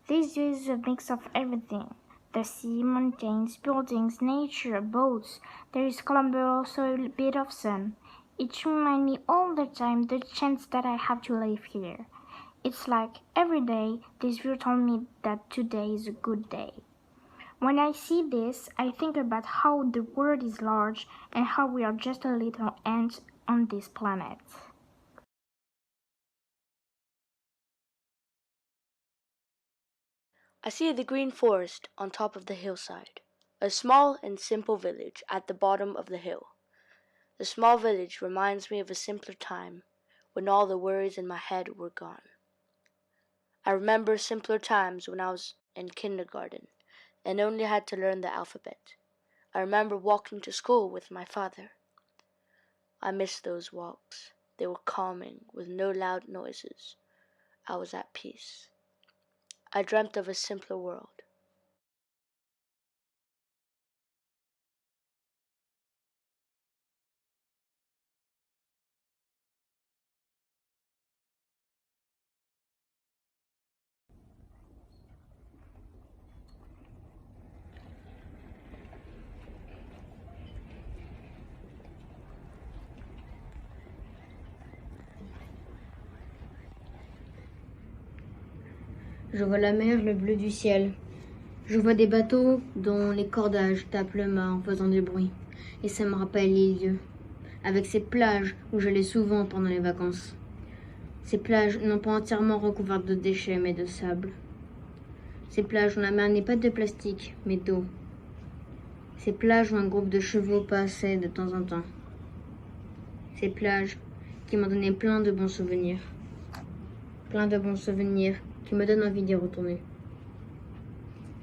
This view is a mix of everything. The sea, mountains, buildings, nature, boats. There is Colombia, also a bit of sun. It reminds me all the time the chance that I have to live here. It's like every day this view told me that today is a good day. When I see this, I think about how the world is large and how we are just a little ant on this planet. I see the green forest on top of the hillside, a small and simple village at the bottom of the hill. The small village reminds me of a simpler time when all the worries in my head were gone. I remember simpler times when I was in kindergarten and only had to learn the alphabet. I remember walking to school with my father. I miss those walks. They were calming, with no loud noises. I was at peace. I dreamt of a simpler world. Je vois la mer, le bleu du ciel. Je vois des bateaux dont les cordages tapent le mât en faisant du bruit. Et ça me rappelle les lieux, avec ces plages où j'allais souvent pendant les vacances. Ces plages non pas entièrement recouvertes de déchets mais de sable. Ces plages où la mer n'est pas de plastique mais d'eau. Ces plages où un groupe de chevaux passait de temps en temps. Ces plages qui m'ont donné plein de bons souvenirs. Plein de bons souvenirs qui me donnent envie d'y retourner.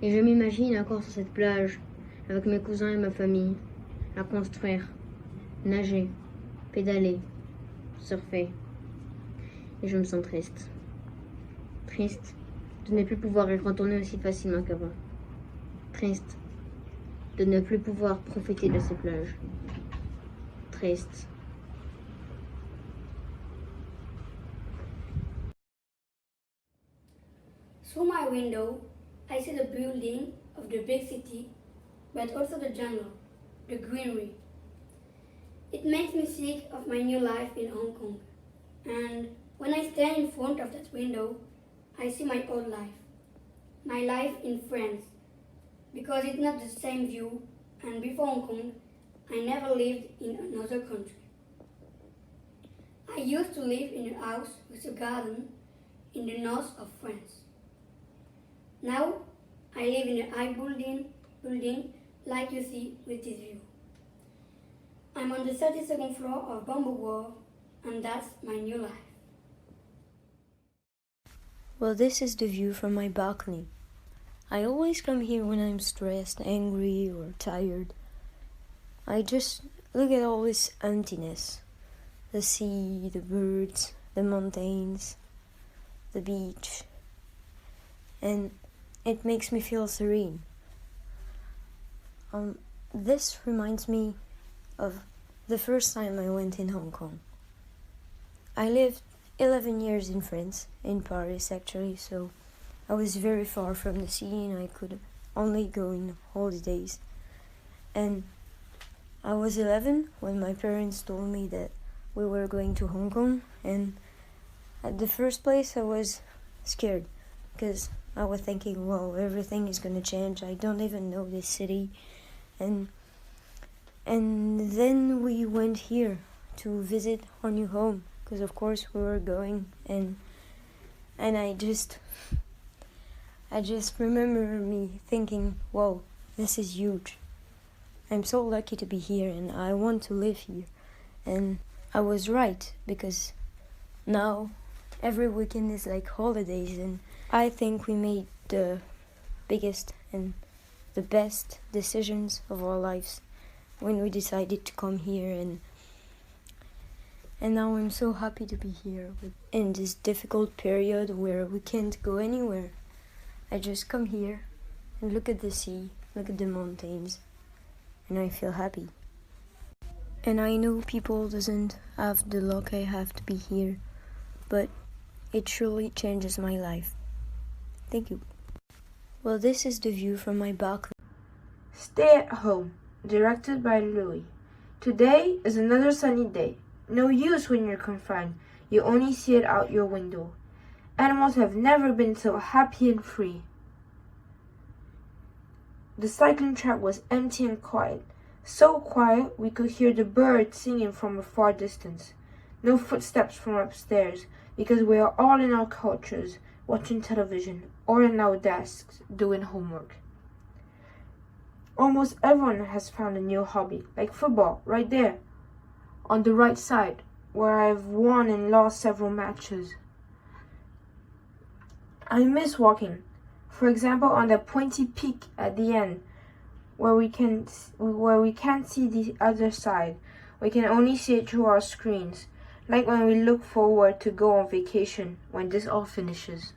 Et je m'imagine encore sur cette plage, avec mes cousins et ma famille, à construire, nager, pédaler, surfer. Et je me sens triste. Triste de ne plus pouvoir y retourner aussi facilement qu'avant. Triste de ne plus pouvoir profiter de ces plages. Triste. Through my window, I see the building of the big city, but also the jungle, the greenery. It makes me think of my new life in Hong Kong. And when I stand in front of that window, I see my old life. My life in France. Because it's not the same view, and before Hong Kong, I never lived in another country. I used to live in a house with a garden in the north of France. Now, I live in a high building like you see with this view. I'm on the 32nd floor of Bamboo Wall, and that's my new life. Well, this is the view from my balcony. I always come here when I'm stressed, angry, or tired. I just look at all this emptiness. The sea, the birds, the mountains, the beach. And it makes me feel serene. This reminds me of the first time I went in Hong Kong. I lived 11 years in France, in Paris actually, so I was very far from the sea and I could only go in holidays. And I was 11 when my parents told me that we were going to Hong Kong, and at the first place I was scared because I was thinking, wow, everything is gonna change. I don't even know this city. And then we went here to visit our new home because of course we were going, and I just remember me thinking, wow, this is huge. I'm so lucky to be here and I want to live here. And I was right, because now every weekend is like holidays, and I think we made the biggest and the best decisions of our lives when we decided to come here, and now I'm so happy to be here in this difficult period where we can't go anywhere. I just come here and look at the sea, look at the mountains, and I feel happy. And I know people doesn't have the luck I have to be here, but it surely changes my life. Thank you. Well, this is the view from my balcony. Stay at Home, directed by Louis. Today is another sunny day. No use when you're confined. You only see it out your window. Animals have never been so happy and free. The cycling track was empty and quiet. So quiet we could hear the birds singing from a far distance. No footsteps from upstairs, because we are all in our couches, watching television, or in our desks, doing homework. Almost everyone has found a new hobby, like football, right there, on the right side, where I've won and lost several matches. I miss walking, for example on the pointy peak at the end, where we can't see the other side. We can only see it through our screens, like when we look forward to go on vacation when this all finishes.